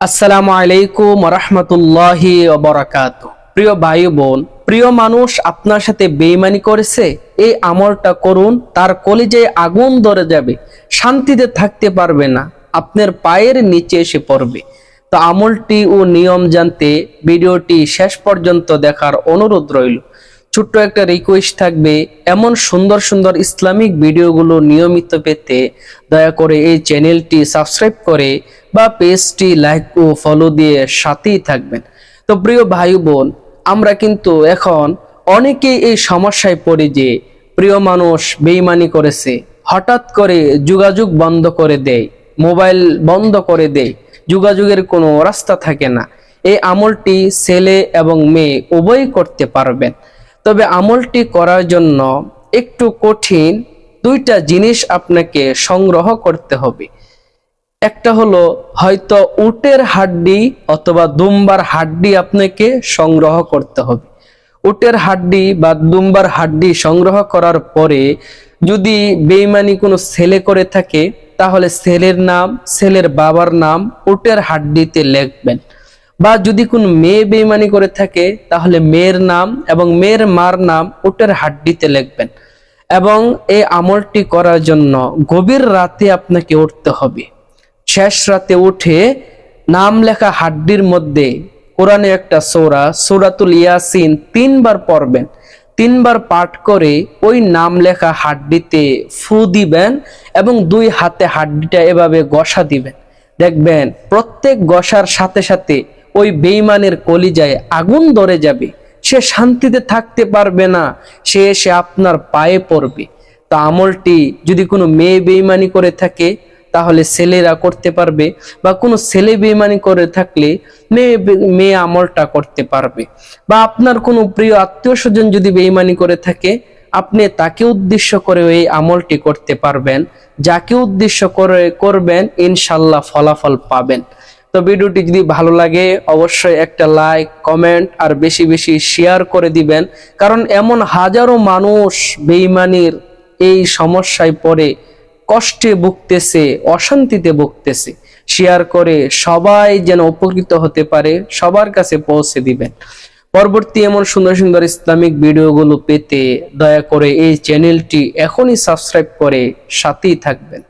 আসসালামু আলাইকুম ওয়া রাহমাতুল্লাহি ওয়া বারাকাতুহু। প্রিয় ভাই বোন, প্রিয় মানুষ আপনার সাথে বেঈমানি করেছে, এই আমলটা করুন, তার কলিজায় আগুন ধরে যাবে, শান্তিতে থাকতে পারবে না, আপনার পায়ের নিচে এসে পড়বে। তো আমলটি ও নিয়ম জানতে ভিডিওটি শেষ পর্যন্ত দেখার অনুরোধ রইল। ছোট্ট একটা রিকোয়েস্ট থাকবে, এমন সুন্দর সুন্দর ইসলামিক ভিডিওগুলো নিয়মিত পেতে দয়া করে এই চ্যানেলটি সাবস্ক্রাইব করে বা পেজটি লাইক ও ফলো দিয়ে সাথেই থাকবেন। তো প্রিয় ভাই বোন, আমরা কিন্তু এখন অনেকেই এই সমস্যায় পড়ি যে প্রিয় মানুষ বেঈমানি করেছে, হঠাৎ করে যোগাযোগ বন্ধ করে দেয়, মোবাইল বন্ধ করে দেয়, যোগাযোগের কোনো রাস্তা থাকে না। এই আমলটি ছেলে এবং মেয়ে উভয়ই করতে পারবেন। তবে আমলটি করার জন্য একটু কঠিন, দুইটা জিনিস আপনাকে সংগ্রহ করতে হবে। একটা হলো হয়তো উটের হাড্ডি অথবা দুম্বার হাড্ডি আপনাকে সংগ্রহ করতে হবে। উটের হাড্ডি বা দুম্বার হাড্ডি সংগ্রহ করার পরে যদি বেঈমানি কোনো ছেলে করে থাকে, তাহলে ছেলের নাম, ছেলের বাবার নাম উটের হাড্ডিতে লিখবেন। বা যদি কোনো মেয়ে বেঈমানি করে থাকে, তাহলে মেয়ের নাম এবং মেয়ের মার নাম উটের হাড্ডিতে লিখবেন। এবং এই আমলটি করার জন্য গভীর রাতে আপনাকে উঠতে হবে। শেষ রাতে উঠে নাম লেখা হাড্ডির মধ্যে কোরআনে একটা সূরা, সূরাতুল ইয়াসিন 3 বার পড়বেন। 3 বার পাঠ করে ওই নাম লেখা হাড্ডিতে ফু দিবেন এবং 2 হাতে হাড্ডিটা এভাবে ঘষা দিবেন। দেখবেন প্রত্যেক ঘষার সাথে সাথে ওই বেঈমানের কলিজায় আগুন ধরে যাবে, সে শান্তিতে থাকতে পারবে না, সে এসে আপনার পায়ে পড়বে। তো আমলটি যদি কোনো মেয়ে বেঈমানি করে থাকে, তাহলে ছেলেরা করতে পারবে, বা কোনো ছেলে বেঈমানি করে থাকলে মেয়ে আমলটা করতে পারবে। বা আপনার কোনো প্রিয় আত্মীয় স্বজন যদি বেঈমানি করে থাকে, আপনি তাকে উদ্দেশ্য করে এই আমলটি করতে পারবেন। যাকে উদ্দেশ্য করে করবেন, ইনশাল্লাহ ফলাফল পাবেন। তো ভিডিওটি যদি ভালো লাগে অবশ্যই একটা লাইক, কমেন্ট আর বেশি বেশি শেয়ার করে দিবেন। কারণ এমন হাজারো মানুষ বেঈমানির এই সমস্যায় পড়ে কষ্টে ভুগতেছে, অশান্তিতে ভুগতেছে। শেয়ার করে সবাই যেন উপকৃত হতে পারে, সবার কাছে পৌঁছে দিবেন। পরবর্তী এমন সুন্দর সুন্দর ইসলামিক ভিডিওগুলো পেতে দয়া করে এই চ্যানেলটি এখনই সাবস্ক্রাইব করে সাথেই থাকবেন।